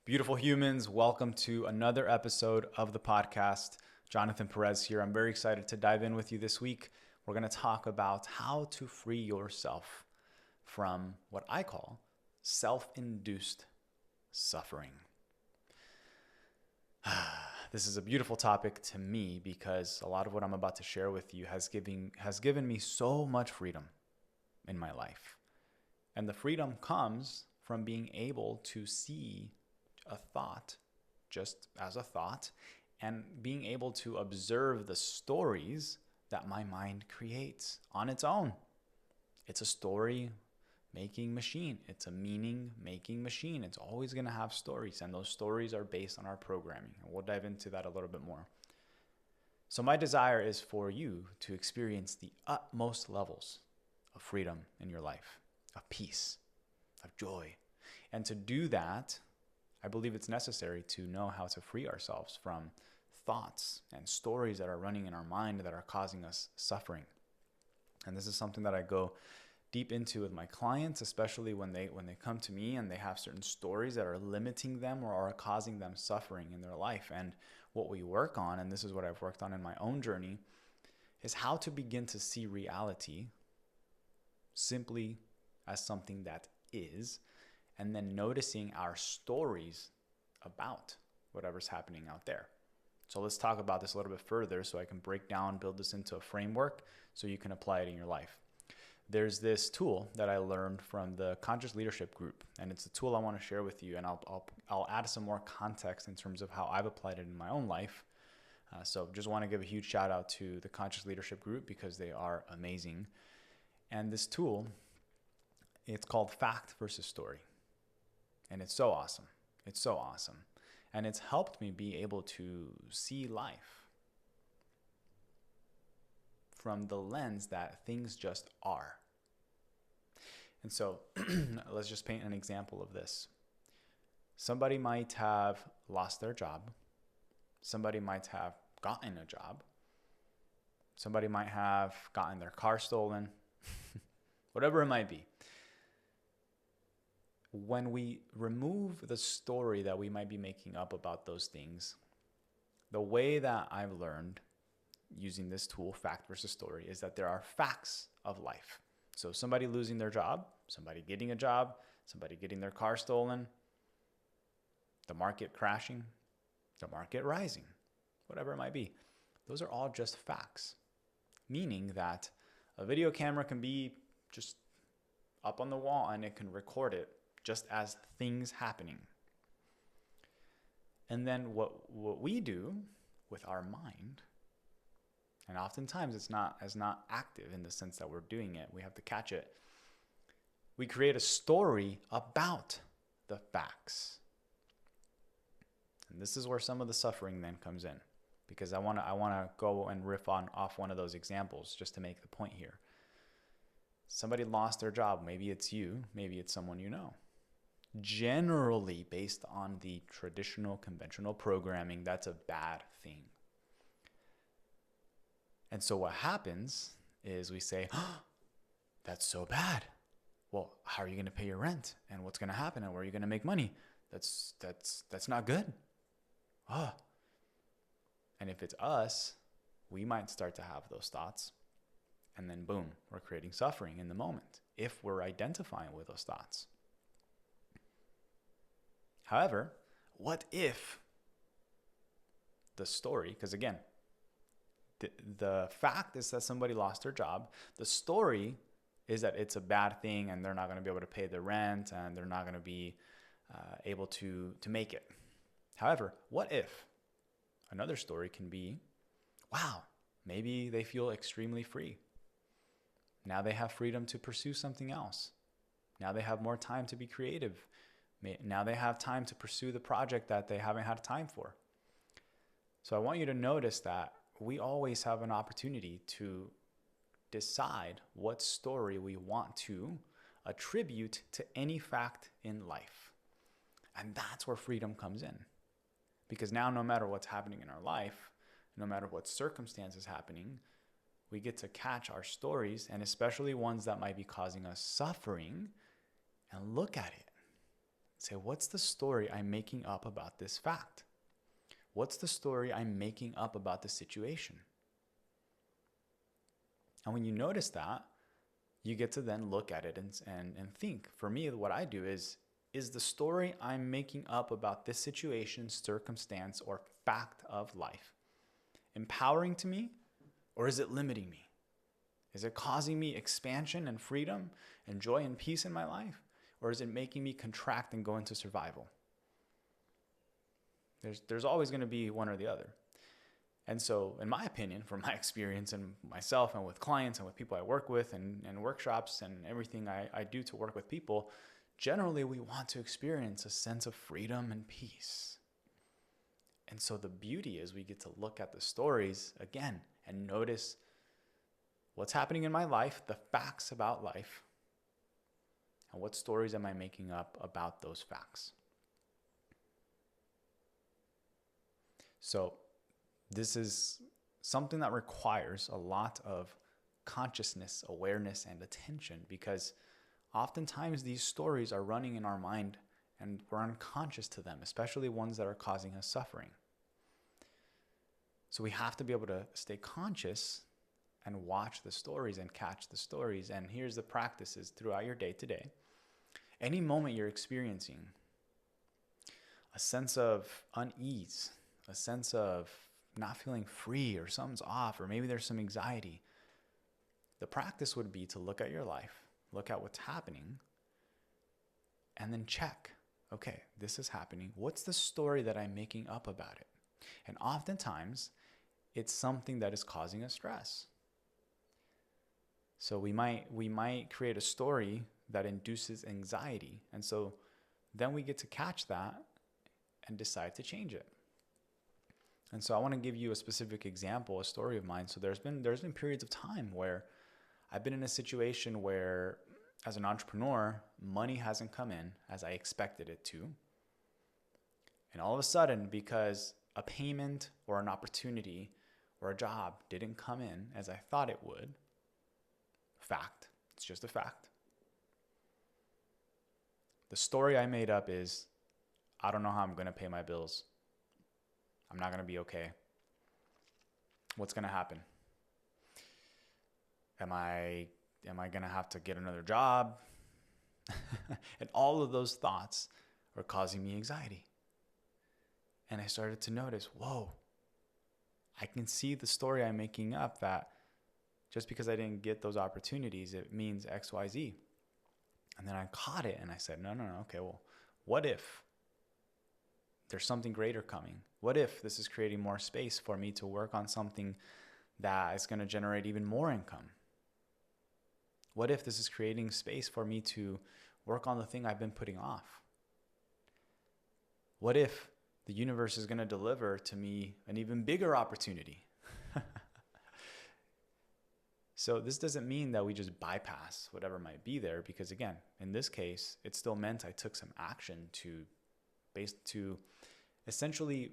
Beautiful humans, welcome to another episode of the podcast. Jonathan Perez here. I'm very excited to dive in with you this week. We're going to talk about how to free yourself from what I call self-induced suffering. This is a beautiful topic to me because a lot of what I'm about to share with you has given me so much freedom in my life. And the freedom comes from being able to see a thought just as a thought and being able to observe the stories that my mind creates on its own. It's a story making machine. It's a meaning making machine. It's always going to have stories, and those stories are based on our programming. And we'll dive into that a little bit more. So my desire is for you to experience the utmost levels of freedom in your life, of peace, of joy. And to do that, I believe it's necessary to know how to free ourselves from thoughts and stories that are running in our mind that are causing us suffering. And this is something that I go deep into with my clients, especially when they come to me and they have certain stories that are limiting them or are causing them suffering in their life. And what we work on, and this is what I've worked on in my own journey, is how to begin to see reality simply as something that is, and then noticing our stories about whatever's happening out there. So let's talk about this a little bit further so I can build this into a framework so you can apply it in your life. There's this tool that I learned from the Conscious Leadership Group, and it's a tool I want to share with you, and I'll add some more context in terms of how I've applied it in my own life. So just want to give a huge shout out to the Conscious Leadership Group because they are amazing. And this tool, it's called Fact versus Story. And it's so awesome. It's so awesome. And it's helped me be able to see life from the lens that things just are. And so let's just paint an example of this. Somebody might have lost their job. Somebody might have gotten a job. Somebody might have gotten their car stolen. Whatever it might be. When we remove the story that we might be making up about those things, the way that I've learned using this tool, fact versus story, is that there are facts of life. So somebody losing their job, somebody getting a job, somebody getting their car stolen, the market crashing, the market rising, whatever it might be. Those are all just facts, meaning that a video camera can be just up on the wall and it can record it just as things happening. And then what we do with our mind, and oftentimes it's not active in the sense that we're doing it, we have to catch it. We create a story about the facts. And this is where some of the suffering then comes in, because I want to go and riff off one of those examples just to make the point here. Somebody lost their job. Maybe it's you, maybe it's someone you know. Generally, based on the traditional, conventional programming, that's a bad thing. And so what happens is we say, oh, that's so bad. Well, how are you going to pay your rent? And what's going to happen? And where are you going to make money? That's not good. Oh. And if it's us, we might start to have those thoughts. And then boom, we're creating suffering in the moment if we're identifying with those thoughts. However, what if the story, because again, the fact is that somebody lost their job. The story is that it's a bad thing and they're not going to be able to pay their rent and they're not going to be able to make it. However, what if another story can be, wow, maybe they feel extremely free. Now they have freedom to pursue something else. Now they have more time to be creative. Now they have time to pursue the project that they haven't had time for. So I want you to notice that we always have an opportunity to decide what story we want to attribute to any fact in life. And that's where freedom comes in. Because now no matter what's happening in our life, no matter what circumstance is happening, we get to catch our stories, and especially ones that might be causing us suffering, and look at it. Say, what's the story I'm making up about this fact? What's the story I'm making up about the situation? And when you notice that, you get to then look at it and think. For me, what I do is the story I'm making up about this situation, circumstance, or fact of life empowering to me, or is it limiting me? Is it causing me expansion and freedom and joy and peace in my life? Or is it making me contract and go into survival? There's always going to be one or the other. And so, in my opinion, from my experience and myself and with clients and with people I work with and workshops and everything I do to work with people, generally we want to experience a sense of freedom and peace. And so the beauty is we get to look at the stories again and notice what's happening in my life, the facts about life, and what stories am I making up about those facts. So this is something that requires a lot of consciousness, awareness, and attention, because oftentimes these stories are running in our mind and we're unconscious to them, especially ones that are causing us suffering. So we have to be able to stay conscious and watch the stories and catch the stories. And here's the practices throughout your day to day. Any moment you're experiencing a sense of unease, a sense of not feeling free, or something's off, or maybe there's some anxiety, the practice would be to look at your life, look at what's happening, and then check, okay, this is happening. What's the story that I'm making up about it? And oftentimes, it's something that is causing us stress. So we might create a story that induces anxiety. And so then we get to catch that and decide to change it. And so I want to give you a specific example, a story of mine. So there's been periods of time where I've been in a situation where, as an entrepreneur, money hasn't come in as I expected it to. And all of a sudden, because a payment or an opportunity or a job didn't come in as I thought it would, fact, it's just a fact. The story I made up is, I don't know how I'm going to pay my bills. I'm not going to be okay. What's going to happen? Am I going to have to get another job? And all of those thoughts are causing me anxiety. And I started to notice, whoa, I can see the story I'm making up that just because I didn't get those opportunities, it means X, Y, Z. And then I caught it and I said, no, okay, well, what if there's something greater coming? What if this is creating more space for me to work on something that is going to generate even more income? What if this is creating space for me to work on the thing I've been putting off? What if the universe is going to deliver to me an even bigger opportunity? So this doesn't mean that we just bypass whatever might be there, because again, in this case, it still meant I took some action to essentially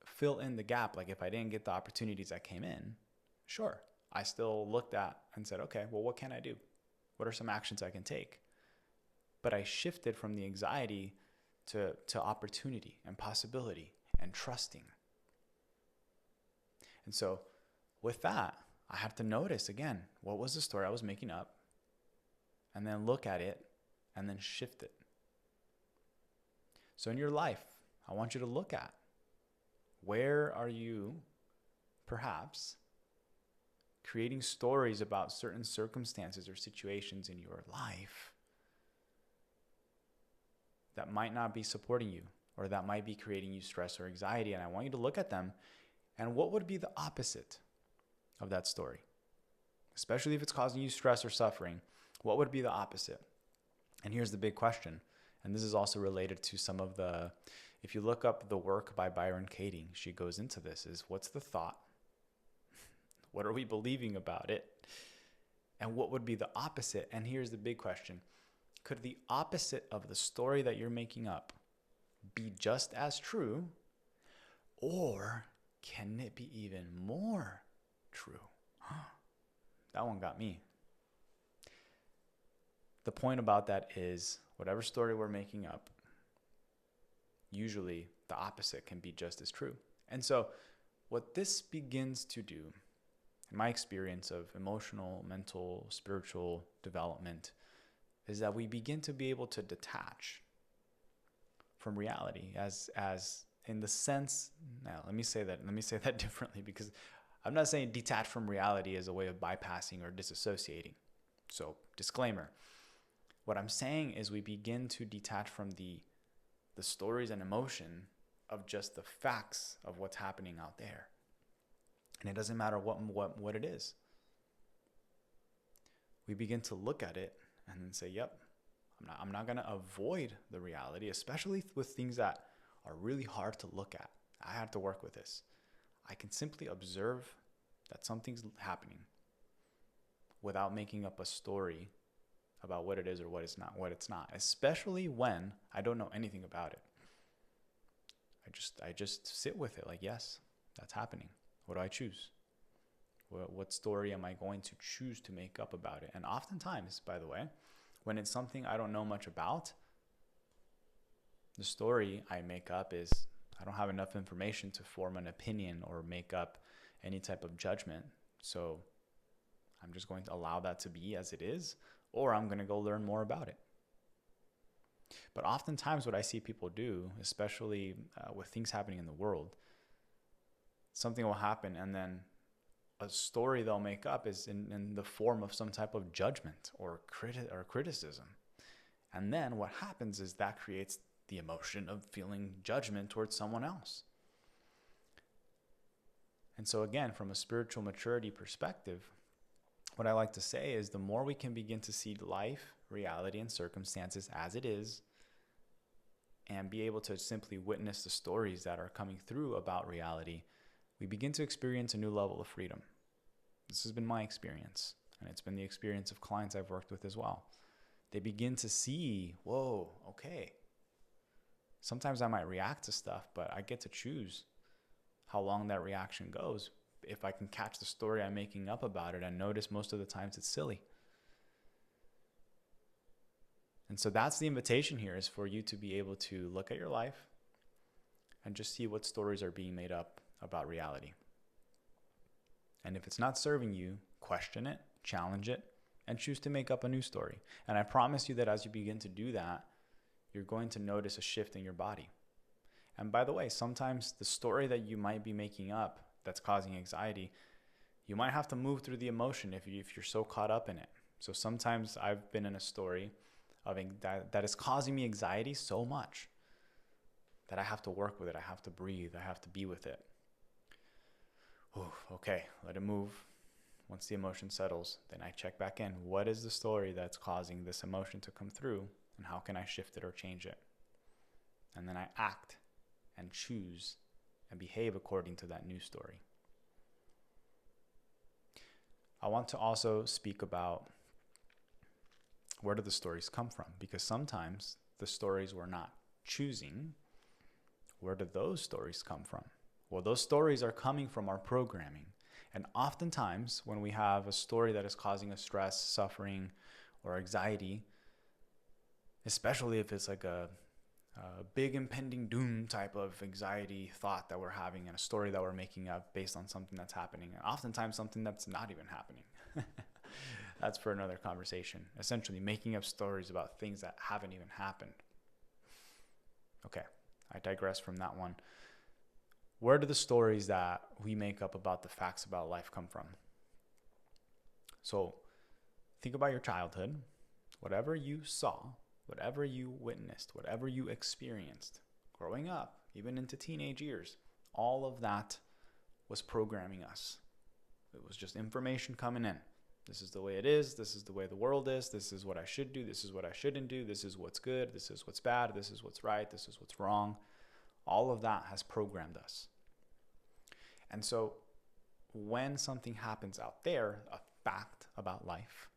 fill in the gap. Like if I didn't get the opportunities that came in, sure, I still looked at and said, okay, well, what can I do? What are some actions I can take? But I shifted from the anxiety to opportunity and possibility and trusting. And so with that, I had to notice again, what was the story I was making up? And then look at it and then shift it. So in your life, I want you to look at, where are you perhaps creating stories about certain circumstances or situations in your life that might not be supporting you, or that might be creating you stress or anxiety? And I want you to look at them, and what would be the opposite of that story? Especially if it's causing you stress or suffering, what would be the opposite? And here's the big question, and this is also related to some of the, if you look up the work by Byron Katie, she goes into this, is what's the thought? What are we believing about it? And what would be the opposite? And here's the big question. Could the opposite of the story that you're making up be just as true, or can it be even more true? That one got me. The point about that is, whatever story we're making up, usually the opposite can be just as true. And so what this begins to do, in my experience of emotional, mental, spiritual development, is that we begin to be able to detach from reality as in the sense, now let me say that differently, because I'm not saying detach from reality as a way of bypassing or disassociating. So, disclaimer. What I'm saying is we begin to detach from the stories and emotion of just the facts of what's happening out there. And it doesn't matter what it is. We begin to look at it and then say, yep, I'm not going to avoid the reality, especially with things that are really hard to look at. I had to work with this. I can simply observe that something's happening without making up a story about what it is or what it's not, especially when I don't know anything about it. I just sit with it like, yes, that's happening. What do I choose? What story am I going to choose to make up about it? And oftentimes, by the way, when it's something I don't know much about, the story I make up is I don't have enough information to form an opinion or make up any type of judgment. So I'm just going to allow that to be as it is, or I'm going to go learn more about it. But oftentimes what I see people do, especially with things happening in the world, something will happen and then a story they'll make up is in the form of some type of judgment or criticism. And then what happens is that creates the emotion of feeling judgment towards someone else. And so again, from a spiritual maturity perspective, what I like to say is the more we can begin to see life, reality, and circumstances as it is, and be able to simply witness the stories that are coming through about reality, we begin to experience a new level of freedom. This has been my experience, and it's been the experience of clients I've worked with as well. They begin to see, whoa, okay. Sometimes I might react to stuff, but I get to choose how long that reaction goes. If I can catch the story I'm making up about it and notice most of the times it's silly. And so that's the invitation here, is for you to be able to look at your life and just see what stories are being made up about reality. And if it's not serving you, question it, challenge it, and choose to make up a new story. And I promise you that as you begin to do that, you're going to notice a shift in your body. And by the way, sometimes the story that you might be making up that's causing anxiety, you might have to move through the emotion if you're so caught up in it. So sometimes I've been in a story of that is causing me anxiety so much that I have to work with it. I have to breathe. I have to be with it. Ooh, okay, let it move. Once the emotion settles, then I check back in. What is the story that's causing this emotion to come through, and how can I shift it or change it? And then I act and choose and behave according to that new story. I want to also speak about where do the stories come from? Because sometimes the stories we're not choosing, where do those stories come from? Well, those stories are coming from our programming. And oftentimes when we have a story that is causing us stress, suffering, or anxiety, especially if it's like a big impending doom type of anxiety thought that we're having and a story that we're making up based on something that's happening, and oftentimes something that's not even happening. That's for another conversation. Essentially making up stories about things that haven't even happened. Okay, I digress from that one. Where do the stories that we make up about the facts about life come from? So think about your childhood. Whatever you saw, whatever you witnessed, whatever you experienced growing up, even into teenage years, all of that was programming us. It was just information coming in. This is the way it is. This is the way the world is. This is what I should do. This is what I shouldn't do. This is what's good. This is what's bad. This is what's right. This is what's wrong. All of that has programmed us. And so when something happens out there, a fact about life,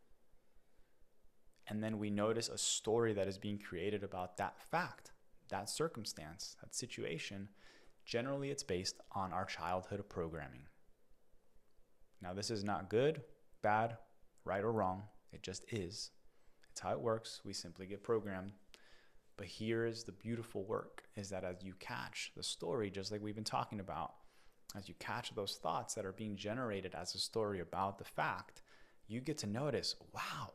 and then we notice a story that is being created about that fact, that circumstance, that situation, generally it's based on our childhood programming. Now, this is not good, bad, right or wrong. It just is. It's how it works. We simply get programmed But here is the beautiful work, is that as you catch the story, just like we've been talking about, as you catch those thoughts that are being generated as a story about the fact, you get to notice, wow,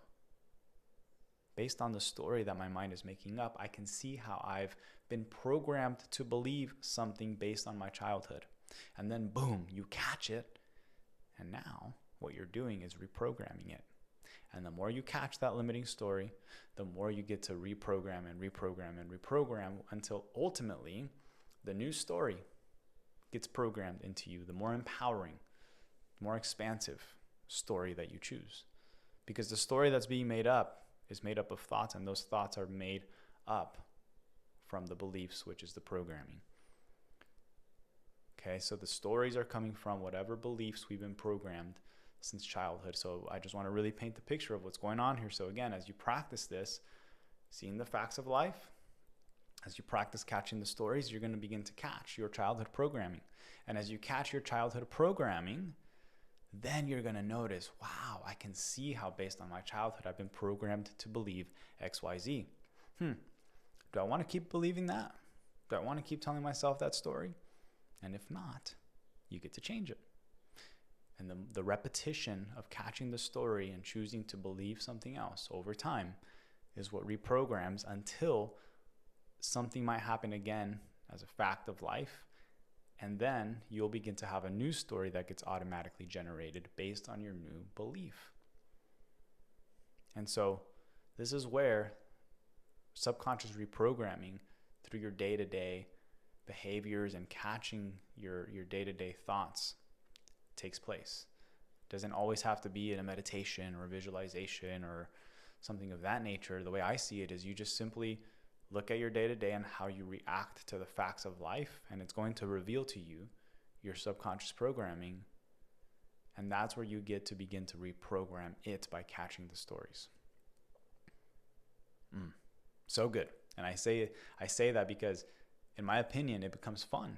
based on the story that my mind is making up, I can see how I've been programmed to believe something based on my childhood. And then boom, you catch it. And now what you're doing is reprogramming it. And the more you catch that limiting story, the more you get to reprogram and reprogram and reprogram until ultimately the new story gets programmed into you, the more empowering, more expansive story that you choose. Because the story that's being made up is made up of thoughts, and those thoughts are made up from the beliefs, which is the programming. Okay, so the stories are coming from whatever beliefs we've been programmed since childhood. So I just want to really paint the picture of what's going on here. So again, as you practice this, seeing the facts of life, as you practice catching the stories, you're going to begin to catch your childhood programming. And as you catch your childhood programming, then you're going to notice, wow, I can see how based on my childhood I've been programmed to believe X, Y, Z. Do I want to keep believing that? Do I want to keep telling myself that story? And if not, you get to change it. And the repetition of catching the story and choosing to believe something else over time is what reprograms until something might happen again as a fact of life. And then you'll begin to have a new story that gets automatically generated based on your new belief. And so this is where subconscious reprogramming through your day-to-day behaviors and catching your day-to-day thoughts takes place. It doesn't always have to be in a meditation or a visualization or something of that nature. The way I see it is you just simply look at your day-to-day and how you react to the facts of life, and it's going to reveal to you your subconscious programming, and that's where you get to begin to reprogram it by catching the stories. So good. And I say that because, in my opinion, it becomes fun.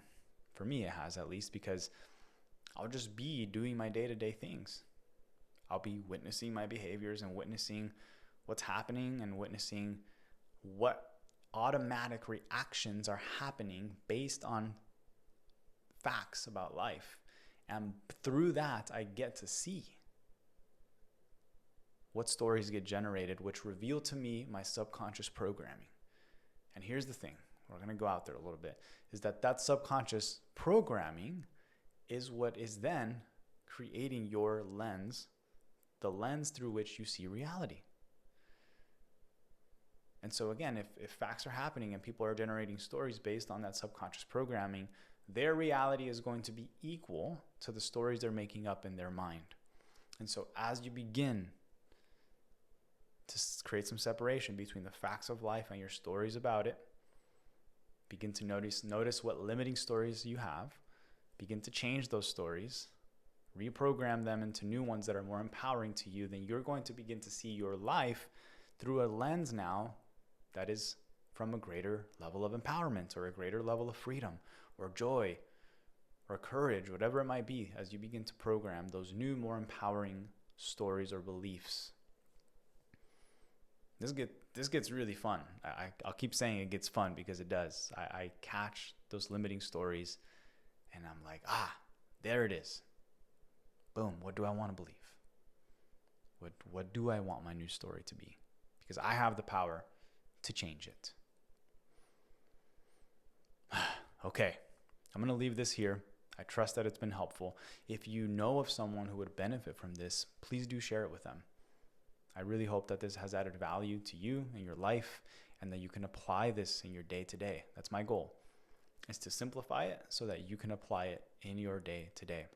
For me, it has, at least, because I'll just be doing my day-to-day things. I'll be witnessing my behaviors and witnessing what's happening and witnessing what automatic reactions are happening based on facts about life. And through that, I get to see what stories get generated, which reveal to me my subconscious programming. And here's the thing, we're going to go out there a little bit, is that subconscious programming is what is then creating your lens, the lens through which you see reality. And so again, if facts are happening and people are generating stories based on that subconscious programming, their reality is going to be equal to the stories they're making up in their mind. And so as you begin to create some separation between the facts of life and your stories about it, begin to notice what limiting stories you have, begin to change those stories, reprogram them into new ones that are more empowering to you, then you're going to begin to see your life through a lens now that is from a greater level of empowerment or a greater level of freedom or joy or courage, whatever it might be, as you begin to program those new, more empowering stories or beliefs. This gets really fun. I'll keep saying it gets fun because it does. I catch those limiting stories and I'm like, there it is. Boom, what do I want to believe? What do I want my new story to be? Because I have the power to change it. Okay, I'm going to leave this here. I trust that it's been helpful. If you know of someone who would benefit from this, please do share it with them. I really hope that this has added value to you and your life and that you can apply this in your day-to-day. That's my goal, is to simplify it so that you can apply it in your day-to-day.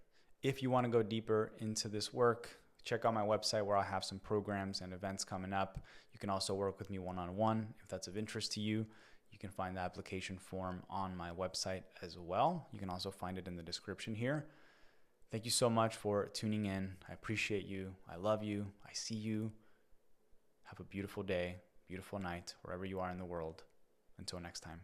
If you want to go deeper into this work, check out my website where I'll have some programs and events coming up. You can also work with me one-on-one if that's of interest to you. You can find the application form on my website as well. You can also find it in the description here. Thank you so much for tuning in. I appreciate you. I love you. I see you. Have a beautiful day, beautiful night, wherever you are in the world. Until next time.